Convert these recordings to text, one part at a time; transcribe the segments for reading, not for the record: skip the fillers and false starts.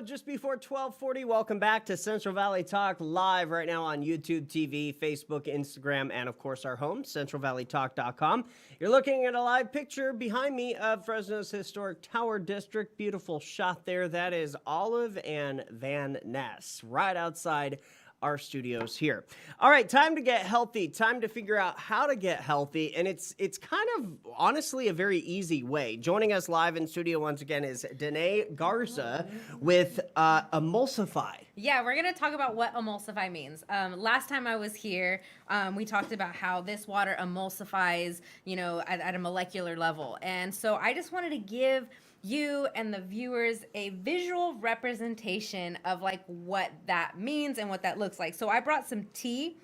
just before 12:40. Welcome back to Central Valley Talk live right now on YouTube TV, Facebook, Instagram, and of course our home, CentralValleyTalk.com. You're looking at a live picture behind me of Fresno's historic Tower District. Beautiful shot there. That is Olive and Van Ness right outside our studios here. All right, time to get healthy, time to figure out how to get healthy, and it's kind of honestly a very easy way. Joining us live in studio once again is Danaé Garza with Emulsify. Yeah, we're going to talk about what emulsify means. Last time I was here, we talked about how this water emulsifies, at a molecular level. And so I just wanted to give you and the viewers a visual representation of like what that means and what that looks like. So I brought some tea.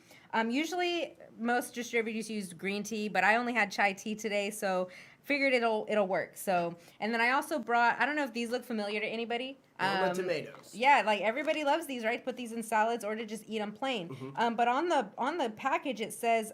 Usually most distributors use green tea, but I only had chai tea today, so figured it'll work. So, and then I also brought, I don't know if these look familiar to anybody. Tomatoes. Yeah, like everybody loves these, right? Put these in salads or to just eat them plain. Mm-hmm. But on the package it says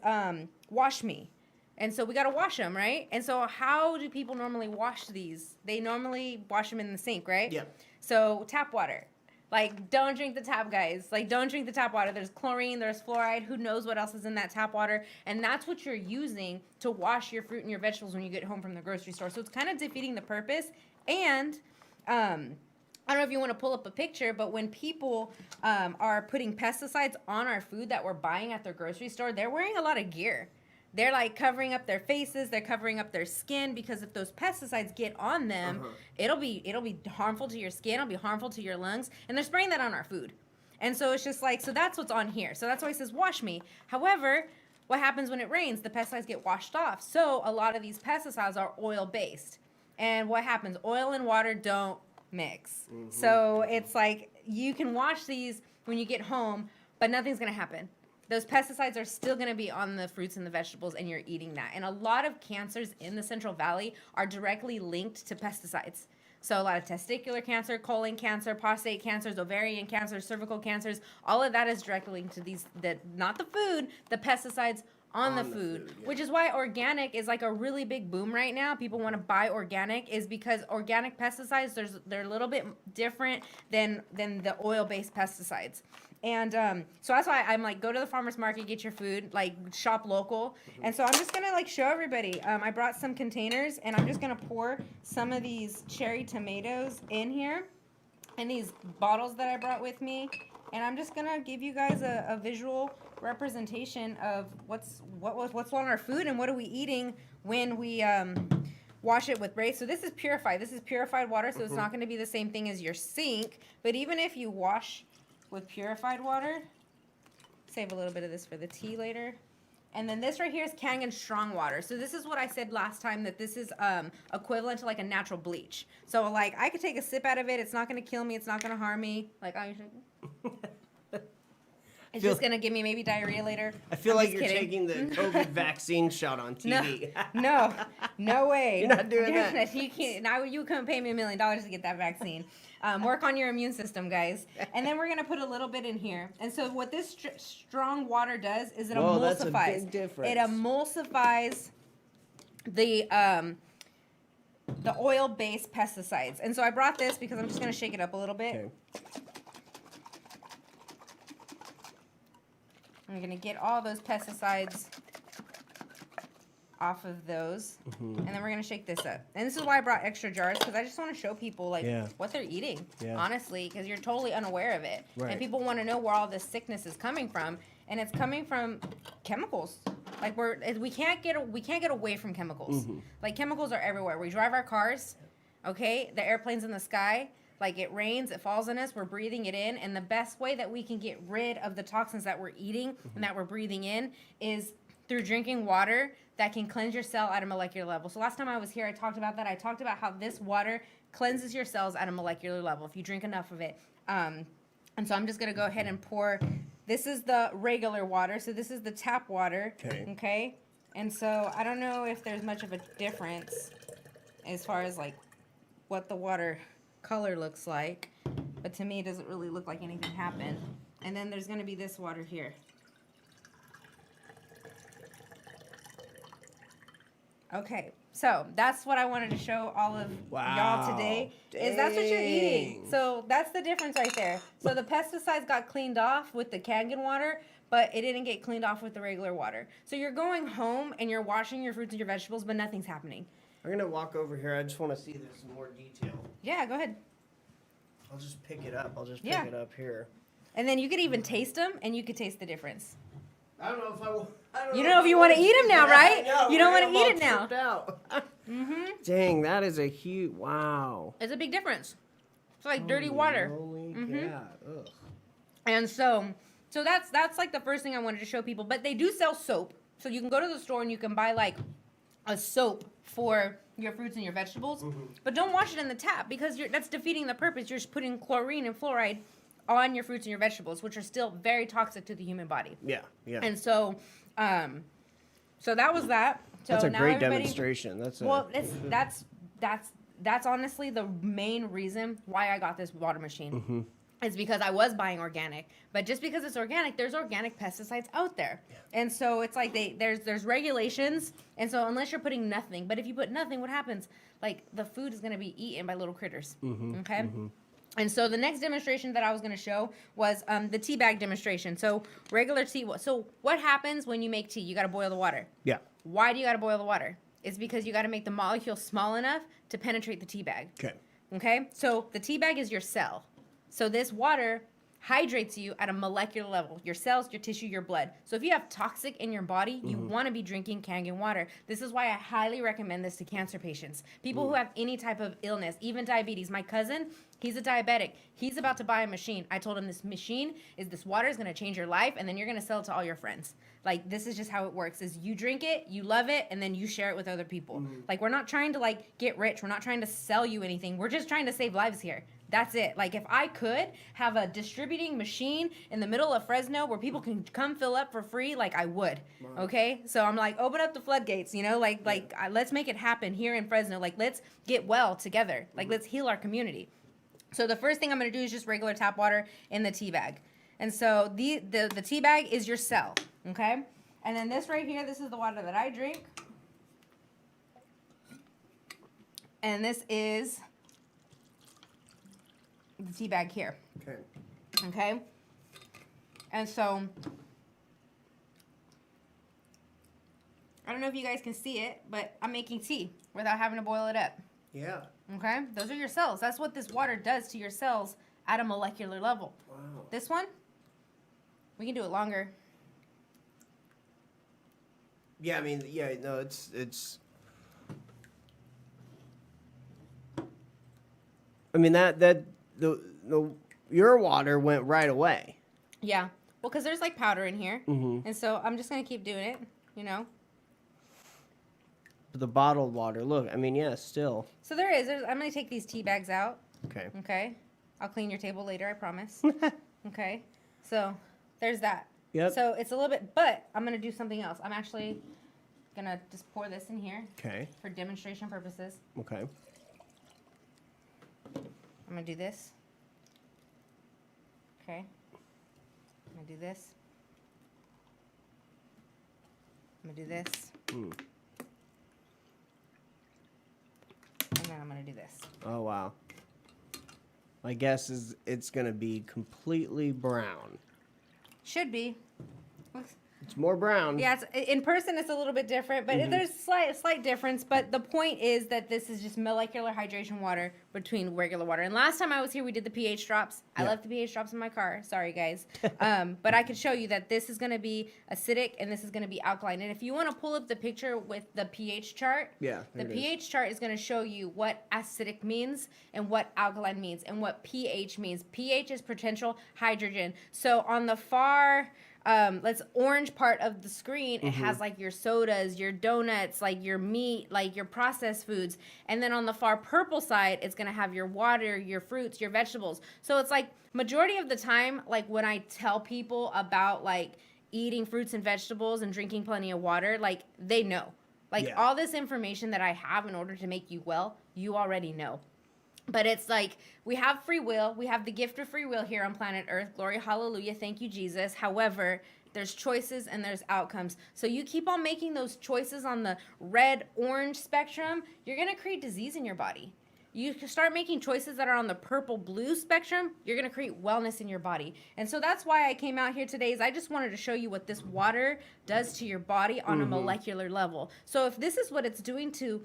wash me. And so we got to wash them, right? And so how do people normally wash these? They normally wash them in the sink, right? Yeah. So tap water. Like, don't drink the tap, guys. Like, don't drink the tap water. There's chlorine, there's fluoride. Who knows what else is in that tap water? And that's what you're using to wash your fruit and your vegetables when you get home from the grocery store. So it's kind of defeating the purpose. And I don't know if you want to pull up a picture, but when people are putting pesticides on our food that we're buying at their grocery store, they're wearing a lot of gear. They're like covering up their faces, they're covering up their skin, because if those pesticides get on them, it'll be harmful to your skin, it'll be harmful to your lungs, and they're spraying that on our food. And so it's just like, so that's what's on here. So that's why it says wash me. However, what happens when it rains? The pesticides get washed off. So a lot of these pesticides are oil-based. And what happens? Oil and water don't mix. So it's like you can wash these when you get home, but nothing's going to happen. Those pesticides are still going to be on the fruits and the vegetables, and you're eating that. And a lot of cancers in the Central Valley are directly linked to pesticides. So a lot of testicular cancer, colon cancer, prostate cancers, ovarian cancers, cervical cancers, all of that is directly linked to not the food, the pesticides on the food, yeah. Which is why organic is like a really big boom right now. People want to buy organic, is because organic pesticides, they're a little bit different than the oil-based pesticides. And so that's why I'm like, go to the farmer's market, get your food, like shop local. And so I'm just going to like show everybody. I brought some containers, and I'm just going to pour some of these cherry tomatoes in here in these bottles that I brought with me. And I'm just going to give you guys a visual representation of what's on our food and what are we eating when we wash it with Brace. So this is purified. This is purified water, so it's not going to be the same thing as your sink. But even if you wash with purified water, save a little bit of this for the tea later. And then this right here is Kangen strong water. So this is what I said last time, that this is equivalent to like a natural bleach. So like I could take a sip out of it. It's not going to kill me. It's not going to harm me. Like I usually... It's just going to give me maybe diarrhea later. I feel like you're taking the COVID vaccine shot on TV. No way. You're not doing that. You can't. Now you couldn't pay me $1 million to get that vaccine. Work on your immune system, guys. And then we're going to put a little bit in here. And so what this strong water does is it emulsifies. That's a big difference. It emulsifies the oil-based pesticides. And so I brought this because I'm just going to shake it up a little bit. Okay. I'm going to get all those pesticides off of those. And then we're going to shake this up. And this is why I brought extra jars, because I just want to show people like what they're eating, honestly, because you're totally unaware of it. Right. And people want to know where all this sickness is coming from, and it's coming from chemicals. Like we can't get away from chemicals. Like chemicals are everywhere. We drive our cars, okay? The airplanes in the sky. Like it rains, it falls on us, we're breathing it in, and the best way that we can get rid of the toxins that we're eating and that we're breathing in is through drinking water that can cleanse your cell at a molecular level. So last time I was here, I talked about that. I talked about how this water cleanses your cells at a molecular level if you drink enough of it. And so I'm just going to go ahead and pour. This is the regular water, so this is the tap water. Okay? And so I don't know if there's much of a difference as far as like what the water color looks like, but to me it doesn't really look like anything happened. And then there's going to be this water here. Okay, So that's what I wanted to show all of y'all today. Is that's what you're eating. So that's the difference right there. So the pesticides got cleaned off with the Kangen water, but it didn't get cleaned off with the regular water. So you're going home and you're washing your fruits and your vegetables, but nothing's happening. I'm gonna walk over here. I just want to see this in more detail. Yeah, go ahead. I'll just pick it up. I'll just pick it up here. And then you could even taste them, and you could taste the difference. I don't know if I will. You don't know if you want to eat them now, right? You don't want to eat it now. Dang, that is a huge, wow. It's a big difference. It's like dirty water. Holy God. Ugh. And so that's like the first thing I wanted to show people. But they do sell soap. So you can go to the store and you can buy like a soap for your fruits and your vegetables. But don't wash it in the tap because that's defeating the purpose. You're just putting chlorine and fluoride on your fruits and your vegetables, which are still very toxic to the human body. Yeah, yeah. And so, so that was that. So That's a now great demonstration. That's honestly the main reason why I got this water machine. Is because I was buying organic, but just because it's organic, there's organic pesticides out there, and so it's like there's regulations, and so unless you're putting nothing, but if you put nothing, what happens? Like the food is going to be eaten by little critters. Okay. And so the next demonstration that I was going to show was the tea bag demonstration. So regular tea. So what happens when you make tea? You got to boil the water. Yeah. Why do you got to boil the water? It's because you got to make the molecule small enough to penetrate the tea bag. Okay. Okay. So the tea bag is your cell. So this water hydrates you at a molecular level, your cells, your tissue, your blood. So if you have toxic in your body, you want to be drinking Kangen water. This is why I highly recommend this to cancer patients, people who have any type of illness, even diabetes. My cousin, he's a diabetic. He's about to buy a machine. I told him this water is going to change your life, and then you're going to sell it to all your friends. Like, this is just how it works, is you drink it, you love it, and then you share it with other people. Like, we're not trying to, like, get rich. We're not trying to sell you anything. We're just trying to save lives here. That's it. Like, if I could have a distributing machine in the middle of Fresno where people can come fill up for free, like, I would. Okay? So I'm like, open up the floodgates, you know? Let's make it happen here in Fresno. Like, let's get well together. Like, let's heal our community. So the first thing I'm going to do is just regular tap water in the tea bag. And so the tea bag is your cell, okay? And then this right here, this is the water that I drink. And this is the tea bag here. Okay. Okay? And so, I don't know if you guys can see it, but I'm making tea without having to boil it up. Yeah. Okay? Those are your cells. That's what this water does to your cells at a molecular level. Wow. This one, we can do it longer. Yeah, I mean, yeah, no, it's. I mean your water went right away. Yeah. Well, because there's like powder in here. And so I'm just going to keep doing it, you know. But the bottled water, look, I mean, yeah, still. So I'm going to take these tea bags out. Okay. Okay. I'll clean your table later, I promise. Okay. So there's that. Yep. So it's a little bit, but I'm going to do something else. I'm actually going to just pour this in here. Okay. For demonstration purposes. Okay. I'm going to do this. Okay. I'm going to do this. I'm going to do this. And then I'm going to do this. Oh, wow. My guess is it's going to be completely brown. Should be. It's more brown. Yeah, in person it's a little bit different, but there's slight difference. But the point is that this is just molecular hydration water between regular water. And last time I was here, we did the pH drops. I left the pH drops in my car. Sorry, guys. But I could show you that this is going to be acidic and this is going to be alkaline. And if you want to pull up the picture with the pH chart, the pH chart is going to show you what acidic means and what alkaline means and what pH means. pH is potential hydrogen. So on the far orange part of the screen, it has like your sodas, your donuts, like your meat, like your processed foods. And then on the far purple side, it's going to have your water, your fruits, your vegetables. So it's like majority of the time, like when I tell people about like eating fruits and vegetables and drinking plenty of water, like they know. Like all this information that I have in order to make you well, you already know. But it's like we have free will. We have the gift of free will here on planet Earth. Glory, hallelujah. Thank you, Jesus. However, there's choices, and there's outcomes. So you keep on making those choices on the red-orange spectrum, you're going to create disease in your body. You start making choices that are on the purple-blue spectrum, you're going to create wellness in your body. And so that's why I came out here today, is I just wanted to show you what this water does to your body on a molecular level. So if this is what it's doing to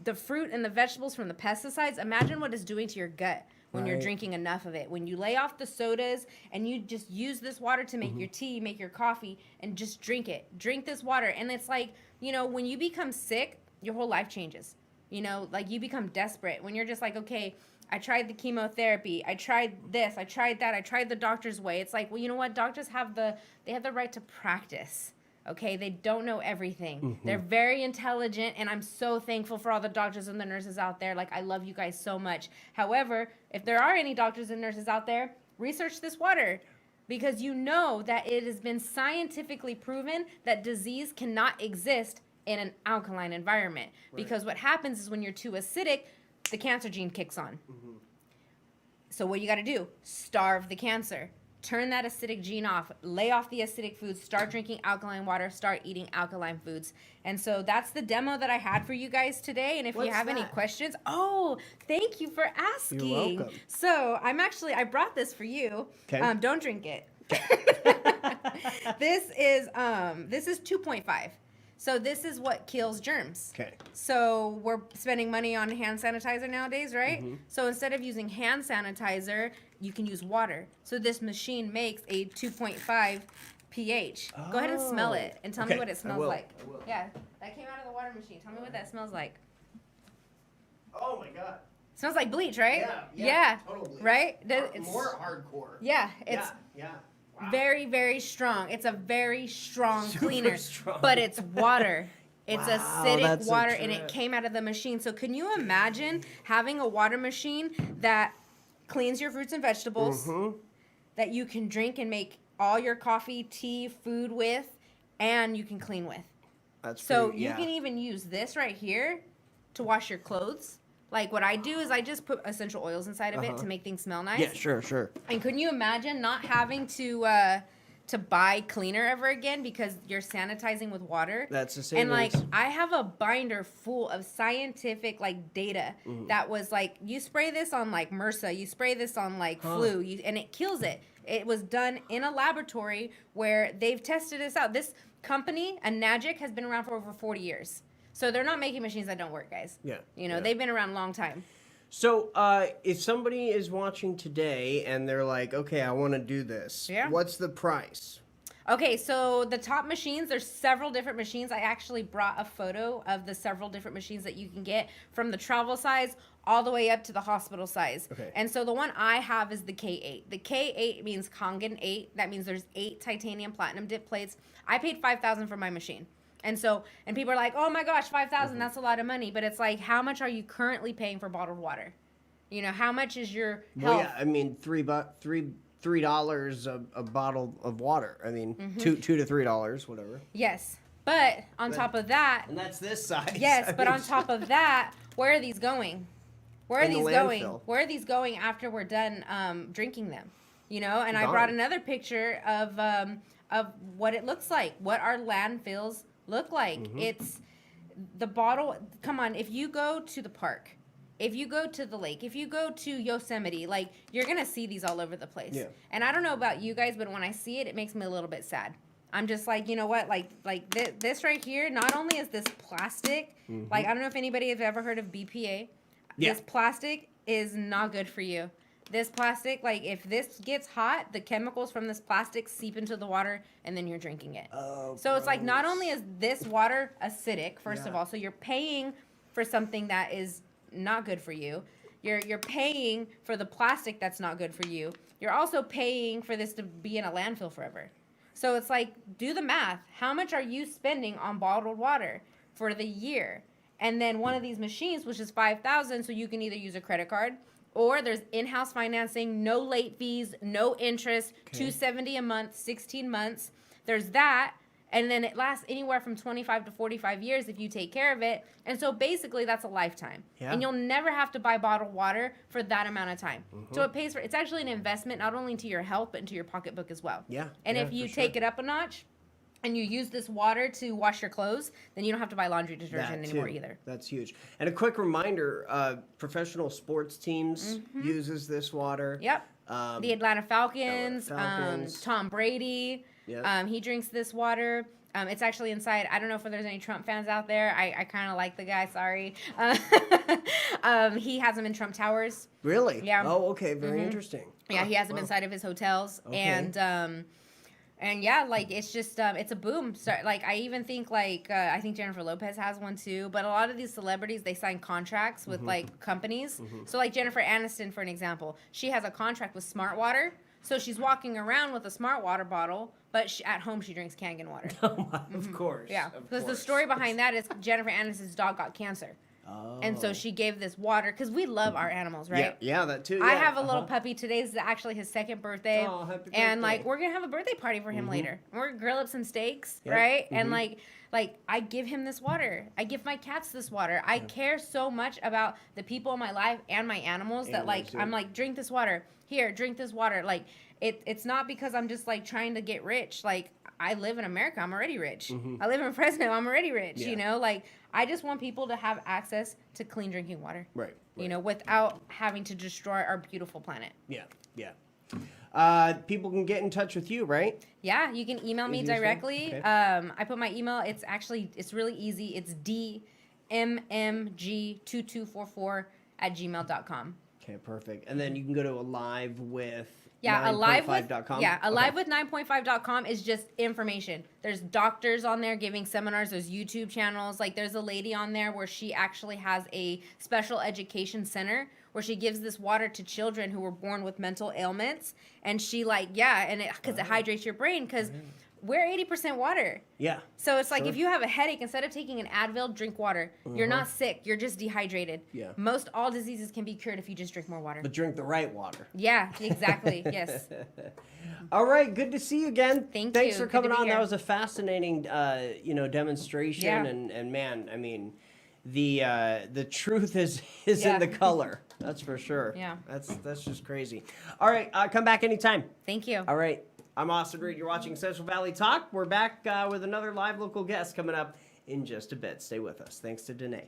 the fruit and the vegetables from the pesticides, imagine what it's doing to your gut when you're drinking enough of it. When you lay off the sodas and you just use this water to make your tea, make your coffee, and just drink it. Drink this water. And it's like, you know, when you become sick, your whole life changes. You know, like you become desperate when you're just like, okay, I tried the chemotherapy, I tried this, I tried that, I tried the doctor's way. It's like, well, you know what? Doctors have the right to practice. Okay, they don't know everything. They're very intelligent, and I'm so thankful for all the doctors and the nurses out there. Like, I love you guys so much. However, if there are any doctors and nurses out there, research this water, because you know that it has been scientifically proven that disease cannot exist in an alkaline environment. Because what happens is when you're too acidic, the cancer gene kicks on. So what you got to do? Starve the cancer. Turn that acidic gene off. Lay off the acidic foods. Start drinking alkaline water. Start eating alkaline foods. And so that's the demo that I had for you guys today. And if you have any questions, thank you for asking. You're welcome. So I brought this for you. Okay. Don't drink it. This is 2.5. So this is what kills germs. Okay. So we're spending money on hand sanitizer nowadays, right? So instead of using hand sanitizer, you can use water. So this machine makes a 2.5 pH. Go ahead and smell it and tell me what it smells like. I will. Yeah, that came out of the water machine. Tell me what that smells like. Oh my God. Smells like bleach, right? Yeah. Totally. Right? More hardcore. Yeah, it's Wow. very, very strong. It's a very strong Super cleaner, strong. but it's water. It's Wow, acidic that's a water, and it trip. came out of the machine. So can you imagine having a water machine that cleans your fruits and vegetables, that you can drink and make all your coffee, tea, food with, and you can clean with? That's So pretty, you can even use this right here to wash your clothes. Like what I do is I just put essential oils inside of it to make things smell nice. Yeah, sure. And couldn't you imagine not having to buy cleaner ever again because you're sanitizing with water? That's the same. And like I have a binder full of scientific like data that was like, you spray this on like MRSA, you spray this on like flu, and it kills it. It was done in a laboratory where they've tested this out. This company, Anagic, has been around for over 40 years. So they're not making machines that don't work, guys. Yeah. You know, they've been around a long time. So, if somebody is watching today and they're like, okay, I want to do this, what's the price? Okay, so the top machines, there's several different machines. I actually brought a photo of the several different machines that you can get from the travel size all the way up to the hospital size. Okay. And so the one I have is the K8. The K8 means Kangen 8. That means there's 8 titanium platinum dip plates. I paid $5,000 for my machine. And people are like, oh my gosh, $5,000, that's a lot of money. But it's like, how much are you currently paying for bottled water? You know, how much is your health? Well, yeah, I mean, $3 a bottle of water. I mean, $2 to $3, whatever. Yes. But on top of that. And that's this size. Yes, but on top of that, where are these going? Where are these going? Landfill. Where are these going after we're done drinking them? You know, and I Gone. brought another picture of what it looks like, what our landfills look like. It's the bottle. Come on, if you go to the park, if you go to the lake, if you go to Yosemite, like you're gonna see these all over the place. Yeah. And I don't know about you guys, but when I see it, it makes me a little bit sad. I'm just like, you know what, like this right here. Not only is this plastic, like I don't know if anybody has ever heard of BPA. Yeah. This plastic is not good for you. This plastic, like if this gets hot, the chemicals from this plastic seep into the water and then you're drinking it. Oh, so it's like not only is this water acidic, first of all, so you're paying for something that is not good for you. You're paying for the plastic that's not good for you. You're also paying for this to be in a landfill forever. So it's like, do the math. How much are you spending on bottled water for the year? And then one of these machines, which is $5,000, so you can either use a credit card, or there's in-house financing, no late fees, no interest, $270 a month, 16 months. There's that. and then it lasts anywhere from 25 to 45 years if you take care of it. And so basically that's a lifetime. Yeah. And you'll never have to buy bottled water for that amount of time. So it pays for, it's actually an investment not only into your health but into your pocketbook as well. Yeah. And yeah, if you for take sure. it up a notch and you use this water to wash your clothes, then you don't have to buy laundry That detergent anymore too. either. That's huge. And a quick reminder, professional sports teams uses this water. Yep. The Atlanta Falcons, Falcons. Tom Brady, Yep. he drinks this water. It's actually inside. I don't know if there's any Trump fans out there. I kind of like the guy. Sorry. He has them in Trump Towers. Really? Yeah. Oh, okay. Very interesting. Yeah, he has them inside of his hotels. Okay. And yeah, like it's just it's a boom. So, like I even think like I think Jennifer Lopez has one too. But a lot of these celebrities, they sign contracts with like companies. So like Jennifer Aniston, for an example, she has a contract with Smart Water. So she's walking around with a Smart Water bottle, but at home she drinks Kangen water. Of course. Yeah, of because the course. story behind that is Jennifer Aniston's dog got cancer. Oh. And so she gave this water, because we love our animals, right? Yeah, that too. I yeah. have a little puppy. Today's actually his second birthday. Oh, happy And like birthday. we're gonna have a birthday party for him later. We're gonna grill up some steaks, Yep. right? And like I give him this water. I give my cats this water. I care so much about the people in my life and my animals that like Animals, yeah. I'm like, drink this water. Here, drink this water. Like it's not because I'm just like trying to get rich. Like I live in America, I'm already rich. I live in Fresno, I'm already rich. Yeah. You know, like I just want people to have access to clean drinking water. Right. You know, without having to destroy our beautiful planet. Yeah. Yeah. People can get in touch with you, right? Yeah, you can email me Easiest way? directly. Okay. I put my email. It's really easy. It's dmmg2244@gmail.com. Okay, perfect. And then you can go to Alive with Yeah, alive with 9.5.com. alive with 9.5.com is just information. There's doctors on there giving seminars. There's YouTube channels. Like there's a lady on there where she actually has a special education center where she gives this water to children who were born with mental ailments, and she because it hydrates your brain because we're 80% water. Yeah. So it's like Sure. if you have a headache, instead of taking an Advil, drink water. You're not sick. You're just dehydrated. Yeah. Most all diseases can be cured if you just drink more water. But drink the right water. Yeah, exactly. Yes. All right, good to see you again. Thank Thanks you. for Good to coming be on. That here. was a fascinating, demonstration. Yeah. And man, I mean, the truth is in Yeah. the color. That's for sure. Yeah. That's just crazy. All right, come back anytime. Thank you. All right, I'm Austin Reed. You're watching Central Valley Talk. We're back with another live local guest coming up in just a bit. Stay with us. Thanks to Danaé.